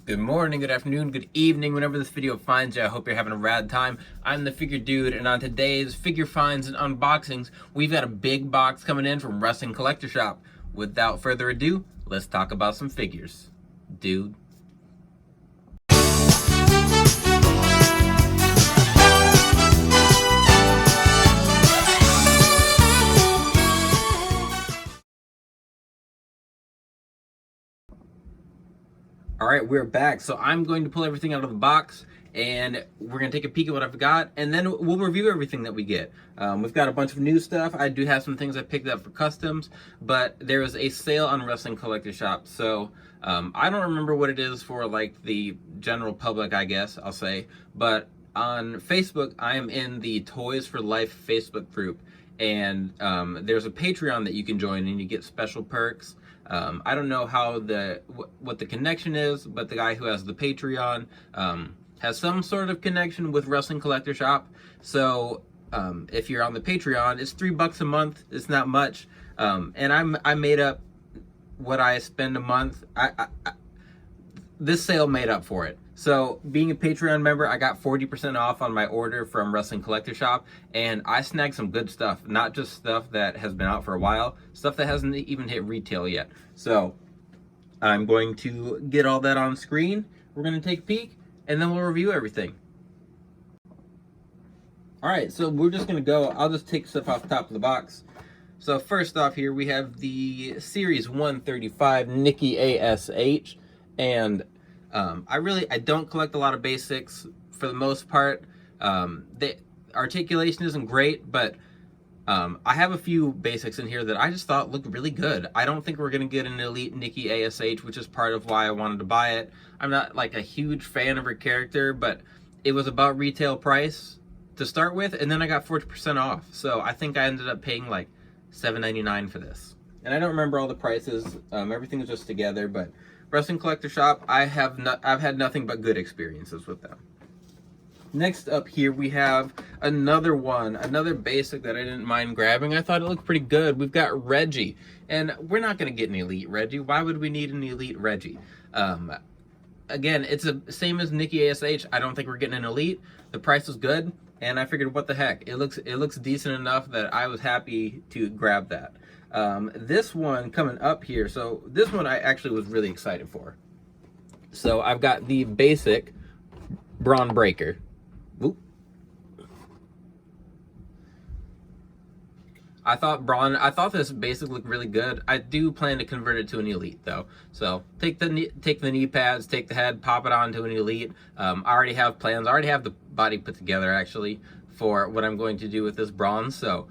Good morning, good afternoon, good evening, whenever this video finds you. I hope you're having a rad time. I'm the Figure Dude, and on today's Figure Finds and Unboxings, we've got a big box coming in from Wrestling Collector Shop. Without further ado, let's talk about some figures. Dude. All right, we're back. So I'm going to pull everything out of the box and we're going to take a peek at what I've got, and then we'll review everything that we get. We've got a bunch of new stuff. I do have some things I picked up for customs, but there was a sale on Wrestling Collector Shop. So I don't remember what it is for like the general public, I guess I'll say, but on Facebook, I am in the Toys for Life Facebook group, and there's a Patreon that you can join and you get special perks. I don't know how what the connection is, but the guy who has the Patreon has some sort of connection with Wrestling Collector Shop. So if you're on the Patreon, it's $3 a month. It's not much, and I made up what I spend a month. This sale made up for it. So being a Patreon member, I got 40% off on my order from Wrestling Collector Shop, and I snagged some good stuff, not just stuff that has been out for a while, stuff that hasn't even hit retail yet. So I'm going to get all that on screen. We're going to take a peek, and then we'll review everything. All right, so we're just going to go. I'll just take stuff off the top of the box. So first off here, we have the Series 135 Nikki ASH, and I don't collect a lot of basics for the most part. The articulation isn't great, but I have a few basics in here that I just thought looked really good. I don't think we're going to get an Elite Nikki ASH, which is part of why I wanted to buy it. I'm not like a huge fan of her character, but it was about retail price to start with, and then I got 40% off. So I think I ended up paying like $7.99 for this. And I don't remember all the prices. Everything was just together, but Wrestling Collector Shop, I've had nothing but good experiences with them. Next up here, we have another basic that I didn't mind grabbing. I thought it looked pretty good. We've got Reggie, and we're not going to get an Elite Reggie. Why would we need an Elite Reggie? Again, it's the same as Nikki ASH. I don't think we're getting an Elite. The price was good, and I figured, what the heck? It looks decent enough that I was happy to grab that. This one coming up here, so this one I actually was really excited for. So I've got the basic Braun Breaker. Oop. I thought this basic looked really good. I do plan to convert it to an Elite though. So take the knee pads, take the head, pop it onto an Elite. I already have plans. I already have the body put together actually for what I'm going to do with this bronze. So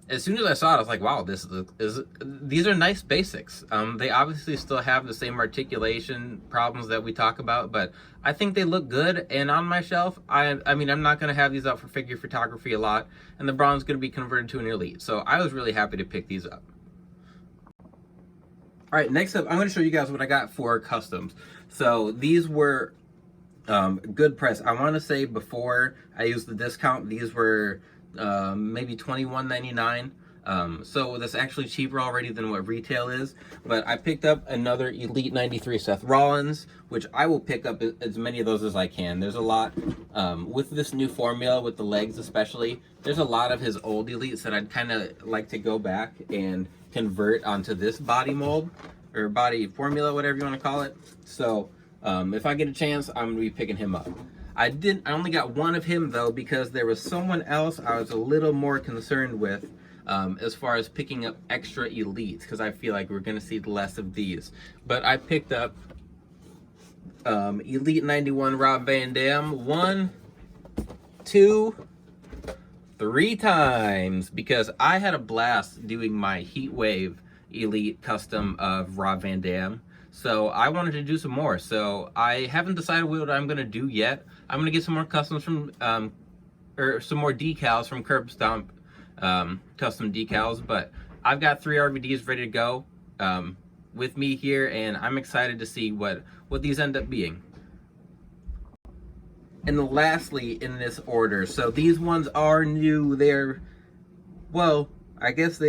as soon as I saw it, I was like, wow, these are nice basics. They obviously still have the same articulation problems that we talk about, but I think they look good. And on my shelf, I mean, I'm not going to have these up for figure photography a lot, and the bronze is going to be converted to an Elite. So I was really happy to pick these up. All right, next up, I'm going to show you guys what I got for customs. So these were good price. I want to say before I used the discount, these were maybe $21.99. So that's actually cheaper already than what retail is. But I picked up another Elite 93 Seth Rollins, which I will pick up as many of those as I can. There's a lot with this new formula, with the legs especially. There's a lot of his old Elites that I'd kind of like to go back and convert onto this body mold or body formula, whatever you want to call it. So if I get a chance, I'm gonna be picking him up. I only got one of him though, because there was someone else I was a little more concerned with as far as picking up extra Elites, because I feel like we're going to see less of these. But I picked up Elite 91 Rob Van Dam 1, 2, 3 times, because I had a blast doing my Heatwave Elite custom of Rob Van Dam. So I wanted to do some more. So I haven't decided what I'm going to do yet. I'm going to get some more customs from, or some more decals from Curbstomp, custom decals. But I've got 3 RVDs ready to go with me here, and I'm excited to see what these end up being. And lastly in this order, so these ones are new. They're, well, I guess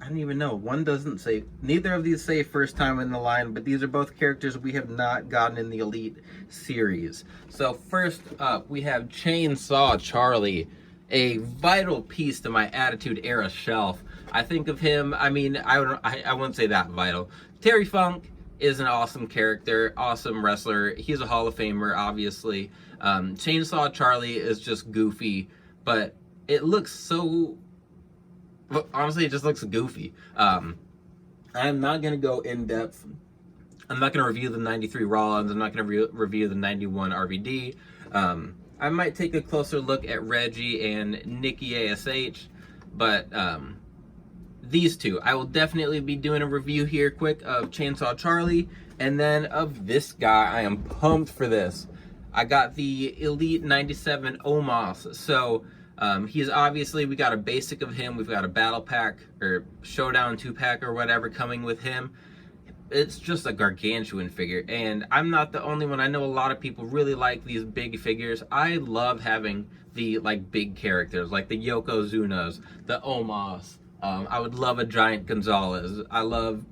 I don't even know. One doesn't say, neither of these say first time in the line, but these are both characters we have not gotten in the Elite series. So first up, we have Chainsaw Charlie, a vital piece to my Attitude Era shelf. I think of him, I mean, I wouldn't say that vital. Terry Funk is an awesome character, awesome wrestler. He's a Hall of Famer, obviously. Chainsaw Charlie is just goofy, but it looks so... honestly, it just looks goofy. I'm not going to go in depth. I'm not going to review the 93 Rollins. I'm not going to review the 91 RVD. I might take a closer look at Reggie and Nikki ASH, but these two, I will definitely be doing a review here quick of Chainsaw Charlie, and then of this guy. I am pumped for this. I got the Elite 97 Omos, so he's obviously, we got a basic of him, we've got a battle pack, or showdown 2-pack or whatever coming with him. It's just a gargantuan figure, and I'm not the only one. I know a lot of people really like these big figures. I love having the like big characters, like the Yokozunas, the Omos. I would love a Giant Gonzalez. I love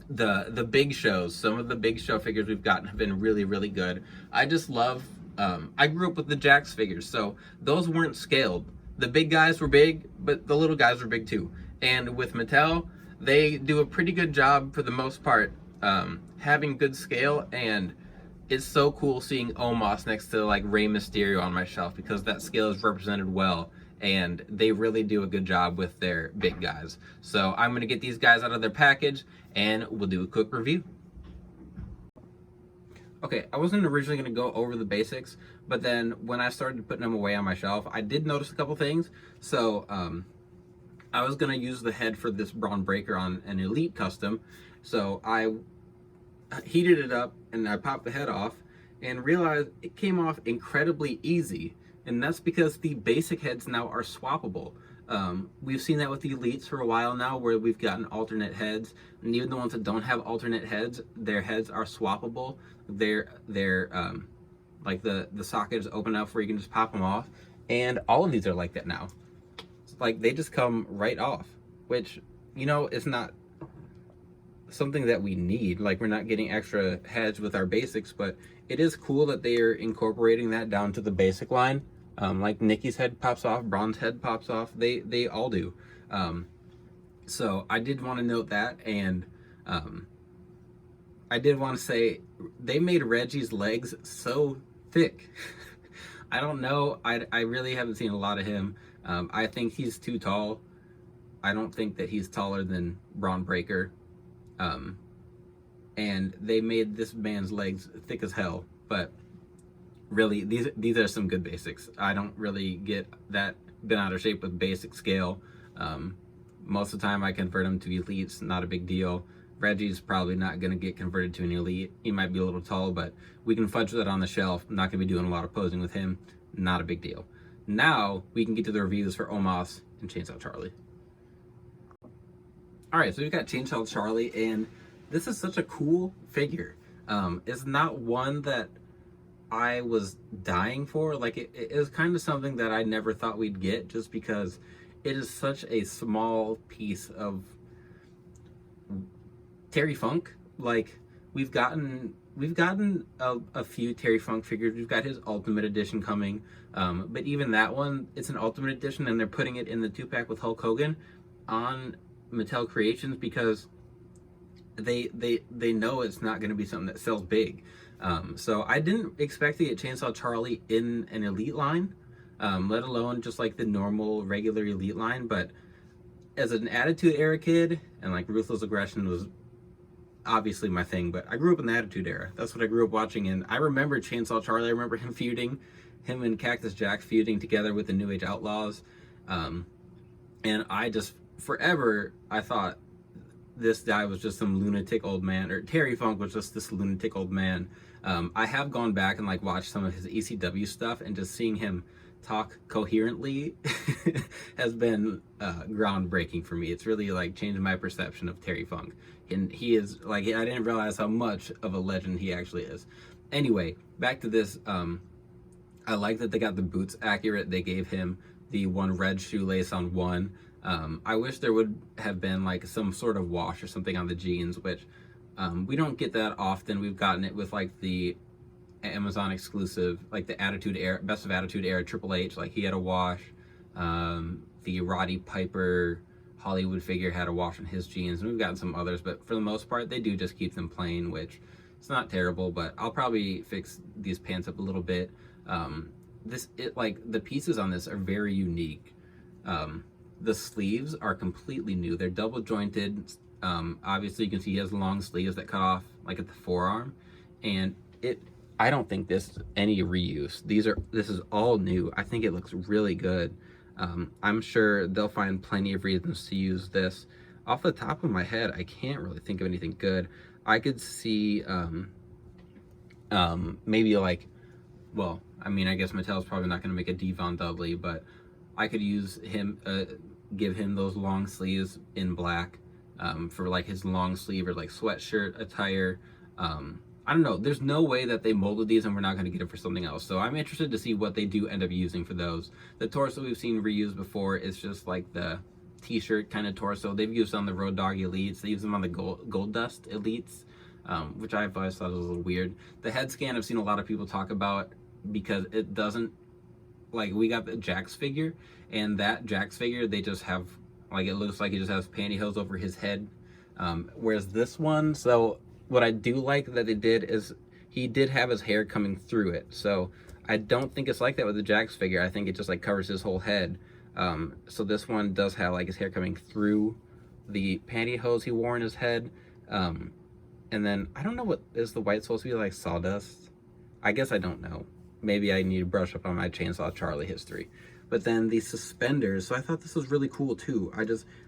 the big shows. Some of the big show figures we've gotten have been really, really good. I just love, I grew up with the Jax figures, so those weren't scaled. The big guys were big, but the little guys were big too. And with Mattel, they do a pretty good job for the most part, having good scale, and it's so cool seeing Omos next to like Rey Mysterio on my shelf, because that scale is represented well, and they really do a good job with their big guys. So I'm going to get these guys out of their package, and we'll do a quick review. Okay, I wasn't originally going to go over the basics, but then when I started putting them away on my shelf, I did notice a couple things. So I was going to use the head for this Braun Breaker on an Elite custom, so I heated it up and I popped the head off and realized it came off incredibly easy. And that's because the basic heads now are swappable. We've seen that with the Elites for a while now, where we've gotten alternate heads, and even the ones that don't have alternate heads, their heads are swappable. They're like the socket is open enough where you can just pop them off, and all of these are like that now. It's like they just come right off, which, you know, is not something that we need. Like, we're not getting extra heads with our basics, but it is cool that they are incorporating that down to the basic line. Like Nikki's head pops off, Braun's head pops off, they all do. So I did want to note that, and I did want to say they made Reggie's legs so thick. I don't know, I really haven't seen a lot of him. I think he's too tall. I don't think that he's taller than Braun Breaker. And they made this man's legs thick as hell, but really, these are some good basics. I don't really get that bent out of shape with basic scale. Most of the time I convert them to Elites, not a big deal. Reggie's probably not going to get converted to an Elite. He might be a little tall, but we can fudge that on the shelf. I'm not going to be doing a lot of posing with him. Not a big deal. Now we can get to the reviews for Omos and Chainsaw Charlie. Alright, so we've got Chainsaw Charlie, and this is such a cool figure. It's not one that I was dying for. Like, it is kind of something that I never thought we'd get, just because it is such a small piece of Terry Funk. Like, we've gotten a few Terry Funk figures. We've got his Ultimate Edition coming, but even that one, it's an Ultimate Edition, and they're putting it in the 2-pack with Hulk Hogan on Mattel Creations, because they know it's not going to be something that sells big. So I didn't expect to get Chainsaw Charlie in an Elite line, let alone just like the normal regular Elite line. But as an Attitude Era kid, and like Ruthless Aggression was obviously my thing, but I grew up in the Attitude Era. That's what I grew up watching, and I remember Chainsaw Charlie. I remember him and Cactus Jack feuding together with the New Age Outlaws, and I just forever I thought this guy was just some lunatic old man, or Terry Funk was just this lunatic old man. I have gone back and like watched some of his ECW stuff, and just seeing him talk coherently has been groundbreaking for me. It's really like changed my perception of Terry Funk, and he is like, I didn't realize how much of a legend he actually is. Anyway, back to this. I like that they got the boots accurate. They gave him the one red shoelace on one. I wish there would have been like some sort of wash or something on the jeans, which we don't get that often. We've gotten it with like the Amazon exclusive, like the Attitude Era, Best of Attitude Era Triple H, like he had a wash. The Roddy Piper Hollywood figure had a wash on his jeans, and we've gotten some others, but for the most part, they do just keep them plain, which it's not terrible, but I'll probably fix these pants up a little bit. Like the pieces on this are very unique. The sleeves are completely new. They're double jointed. Obviously you can see he has long sleeves that cut off like at the forearm, and I don't think this is any reuse. This is all new. I think it looks really good. I'm sure they'll find plenty of reasons to use this. Off the top of my head, I can't really think of anything good. I could see maybe like, well, I mean, I guess Mattel's probably not going to make a Devon Dudley, but I could use him, give him those long sleeves in black for like his long sleeve or like sweatshirt attire. I don't know. There's no way that they molded these and we're not going to get it for something else. So I'm interested to see what they do end up using for those. The torso we've seen reused before is just like the t-shirt kind of torso. They've used on the Road Dogg Elites. They use them on the Gold Dust Elites, which I've always thought was a little weird. The head scan I've seen a lot of people talk about because it doesn't, like we got the Jax figure, and that Jax figure, they just have, like it looks like he just has pantyhose over his head. Whereas this one, so what I do like that they did is he did have his hair coming through it. So I don't think it's like that with the Jax figure. I think it just like covers his whole head. So this one does have like his hair coming through the pantyhose he wore in his head. And then I don't know, what is the white supposed to be, like sawdust? I guess I don't know. Maybe I need to brush up on my Chainsaw Charlie history. But then the suspenders, so I thought this was really cool too.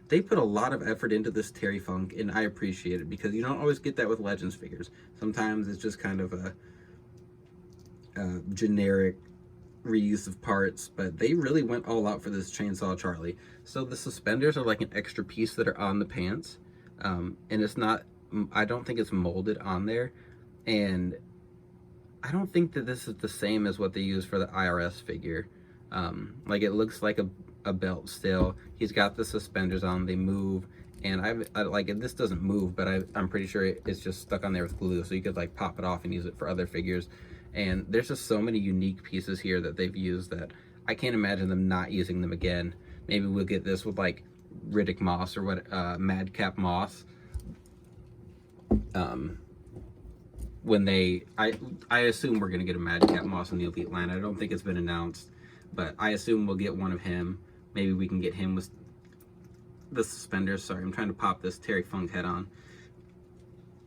They put a lot of effort into this Terry Funk, and I appreciate it because you don't always get that with Legends figures. Sometimes it's just kind of a generic reuse of parts, but they really went all out for this Chainsaw Charlie. So the suspenders are like an extra piece that are on the pants, and it's not, I don't think it's molded on there, and I don't think that this is the same as what they use for the IRS figure. Like it looks like a belt still. He's got the suspenders on, they move, and I like it. This doesn't move, but I'm pretty sure it's just stuck on there with glue, so you could like pop it off and use it for other figures. And there's just so many unique pieces here that they've used that I can't imagine them not using them again. Maybe we'll get this with like Riddick Moss or what, Madcap Moss. When I assume we're gonna get a Madcap Moss in the Elite line. I don't think it's been announced, but I assume we'll get one of him. Maybe we can get him with the suspenders. Sorry, I'm trying to pop this Terry Funk head on.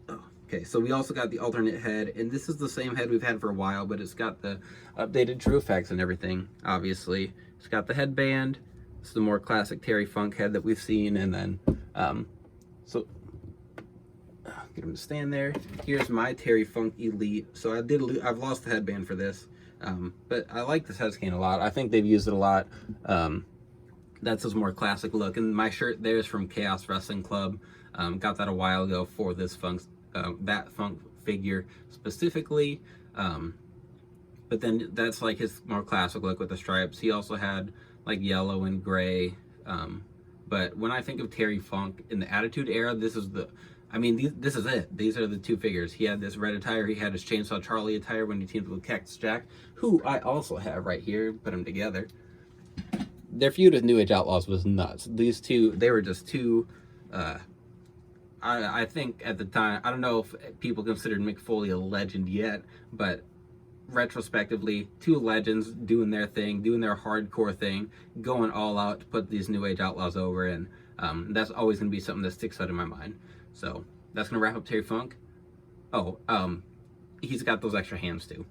Oh, okay, so we also got the alternate head, and this is the same head we've had for a while, but it's got the updated true effects and everything, obviously. It's got the headband. It's the more classic Terry Funk head that we've seen, and then, so get him to stand there. Here's my Terry Funk Elite. So I've lost the headband for this, but I like this head scan a lot. I think they've used it a lot. That's his more classic look. And my shirt there is from Chaos Wrestling Club. Got that a while ago for this that Funk figure specifically. But then that's like his more classic look with the stripes. He also had like yellow and gray. But when I think of Terry Funk in the Attitude Era, this is this is it. These are the two figures. He had this red attire. He had his Chainsaw Charlie attire when he teamed with Cactus Jack, who I also have right here. Put them together. Their feud with New Age Outlaws was nuts. These two, they were just two. I think at the time, I don't know if people considered Mick Foley a legend yet, but retrospectively, two legends doing their thing, doing their hardcore thing, going all out to put these New Age Outlaws over, and that's always going to be something that sticks out in my mind. So that's going to wrap up Terry Funk. Oh, he's got those extra hands too.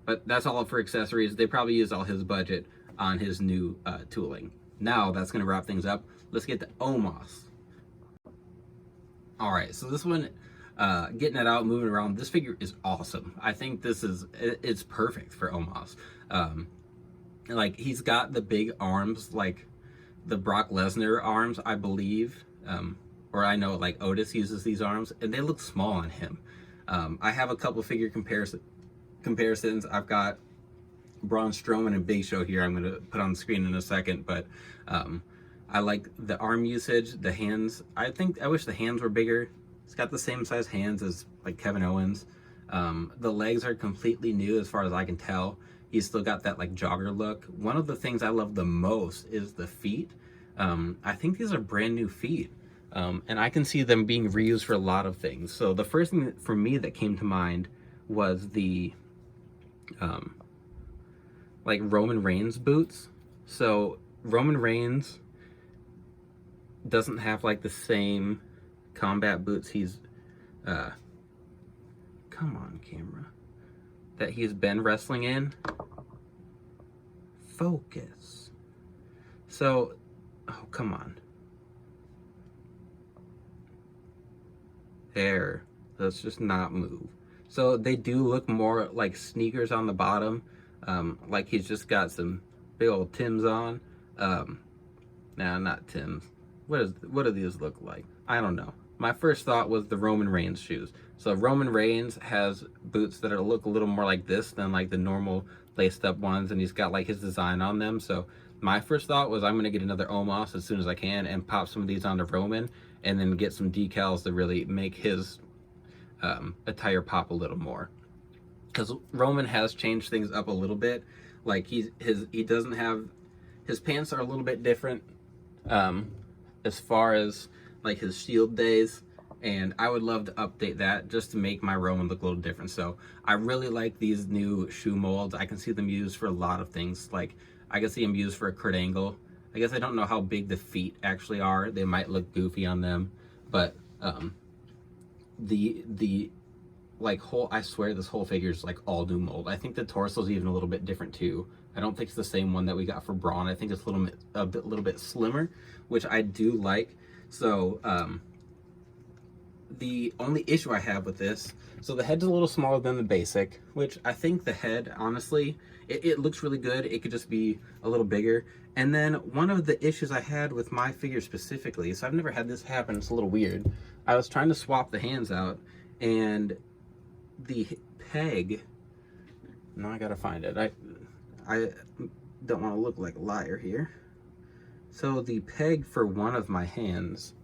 But that's all for accessories. They probably used all his budget on his new tooling. Now that's going to wrap things up. Let's get to Omos. All right, so this one, getting it out, moving around, this figure is awesome. I think it's perfect for Omos. Like, he's got the big arms, like the Brock Lesnar arms, I believe. Or I know, like, Otis uses these arms, and they look small on him. I have a couple figure comparisons. I've got Braun Strowman and Big Show here I'm going to put on the screen in a second, but I like the arm usage, the hands. I wish the hands were bigger. It's got the same size hands as like Kevin Owens. The legs are completely new as far as I can tell. He's still got that like jogger look. One of the things I love the most is the feet. I think these are brand new feet. And I can see them being reused for a lot of things. So the first thing for me that came to mind was the like Roman Reigns boots. So Roman Reigns doesn't have like the same combat boots he's come on camera, that he's been wrestling in. Focus. So, oh come on, there, let's just not move. So they do look more like sneakers on the bottom, like he's just got some big old Timbs on. Nah, not Timbs. What do these look like? I don't know. My first thought was the Roman Reigns shoes. So Roman Reigns has boots that look a little more like this than like the normal laced up ones, and he's got like his design on them. So my first thought was I'm gonna get another Omos as soon as I can and pop some of these onto Roman, and then get some decals to really make his attire pop a little more. Because Roman has changed things up a little bit. Like he doesn't have, his pants are a little bit different as far as like his Shield days, and I would love to update that just to make my Roman look a little different. So I really like these new shoe molds. I can see them used for a lot of things. Like I can see them used for a Kurt Angle. I guess I don't know how big the feet actually are. They might look goofy on them, but the like whole, I swear this whole figure is like all new mold. I think the torso is even a little bit different too. I don't think it's the same one that we got for Braun. I think it's a little bit slimmer, which I do like. So the only issue I have with this, so the head's a little smaller than the basic, which I think the head, honestly, it looks really good. It could just be a little bigger. And then one of the issues I had with my figure specifically, so I've never had this happen, it's a little weird. I was trying to swap the hands out, and the peg, now I gotta find it. I don't want to look like a liar here. So the peg for one of my hands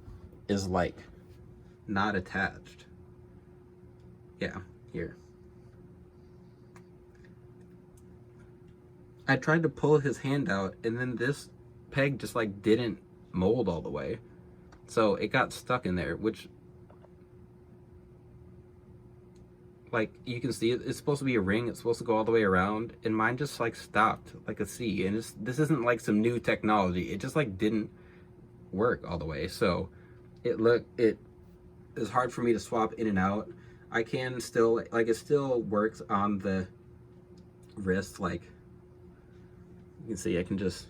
is like not attached. Yeah, here. I tried to pull his hand out, and then this peg just like didn't mold all the way. So it got stuck in there, which, like you can see, it's supposed to be a ring. It's supposed to go all the way around, and mine just like stopped like a C. And this isn't like some new technology. It just like didn't work all the way. So it is hard for me to swap in and out. I can still, like, it still works on the wrist. Like you can see, I can just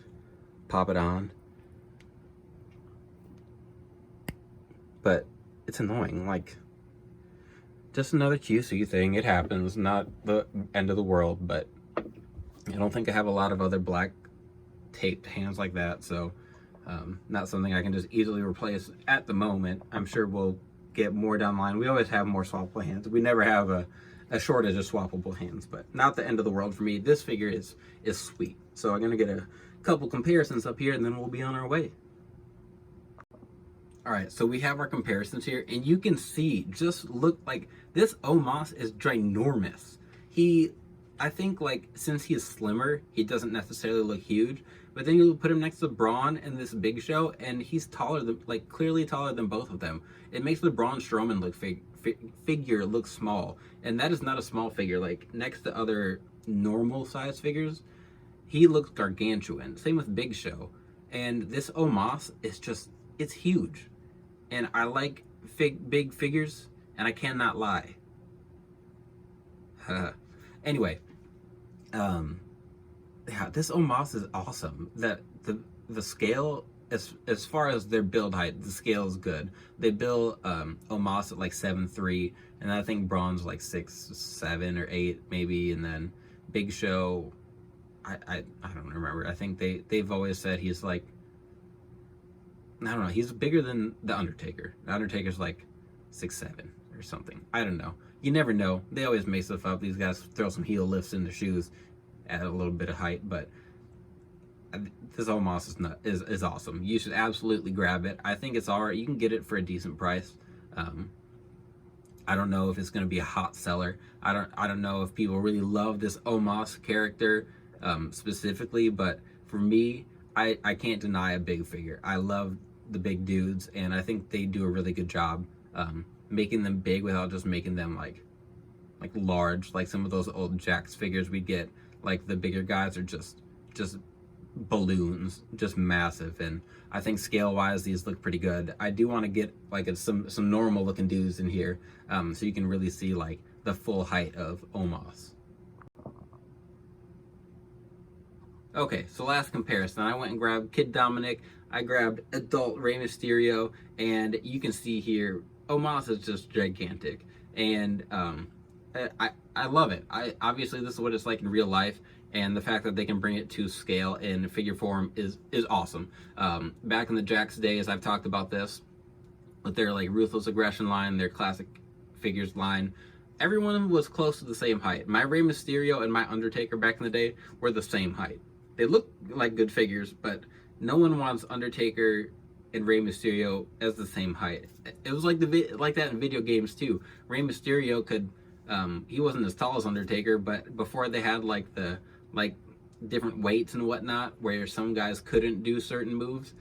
pop it on, but it's annoying. Like, just another QC thing. It happens. Not the end of the world, but I don't think I have a lot of other black taped hands like that, so not something I can just easily replace at the moment. I'm sure we'll get more down the line. We always have more swappable hands. We never have a shortage of swappable hands, but not the end of the world for me. This figure is sweet. So I'm gonna get a couple comparisons up here, and then we'll be on our way. All right, so we have our comparisons here, and you can see, just look, like, this Omos is ginormous. I think, like, since he is slimmer, he doesn't necessarily look huge, but then you put him next to Braun in this Big Show, and he's taller than, like, clearly taller than both of them. It makes the Braun Strowman figure look small, and that is not a small figure. Like, next to other normal size figures, he looks gargantuan. Same with Big Show. And this Omos is just, it's huge. And I like big figures, and I cannot lie. Anyway, yeah, this Omos is awesome. That the scale, as far as their build height, the scale is good. They build Omos at like 7'3", and I think Braun's like 6'7" or 8 maybe, and then Big Show, I don't remember. I think they've always said he's like, I don't know, he's bigger than The Undertaker. The Undertaker's like 6'7" or something. I don't know. You never know. They always make stuff up. These guys throw some heel lifts in their shoes, add a little bit of height, but this Omos is awesome. You should absolutely grab it. I think it's alright. You can get it for a decent price. I don't know if it's going to be a hot seller. I don't know if people really love this Omos character specifically, but for me, I can't deny a big figure. I love the big dudes, and I think they do a really good job making them big without just making them like large, like some of those old Jax figures we get. Like the bigger guys are just balloons, just massive, and I think scale wise these look pretty good. I do want to get like some normal looking dudes in here, so you can really see like the full height of Omos. Okay, so last comparison, I went and grabbed Kid Dominic, I grabbed adult Rey Mysterio, and you can see here Omos is just gigantic, and I love it. Obviously this is what it's like in real life, and the fact that they can bring it to scale in figure form is awesome. Back in the Jax days, I've talked about this with their like Ruthless Aggression line, their classic figures line. Everyone was close to the same height. My Rey Mysterio and my Undertaker back in the day were the same height. They look like good figures, but no one wants Undertaker and Rey Mysterio as the same height. It was like like that in video games too. Rey Mysterio could he wasn't as tall as Undertaker, but before they had like the different weights and whatnot, where some guys couldn't do certain moves,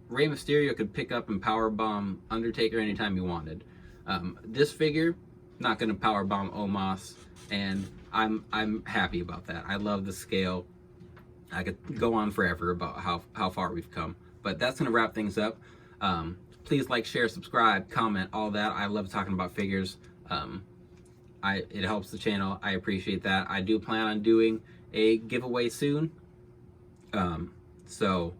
Rey Mysterio could pick up and power bomb Undertaker anytime he wanted. This figure, not gonna power bomb Omos, and I'm happy about that. I love the scale. I could go on forever about how far we've come, but that's gonna wrap things up. Please like, share, subscribe, comment, all that. I love talking about figures. It helps the channel. I appreciate that. I do plan on doing a giveaway soon. So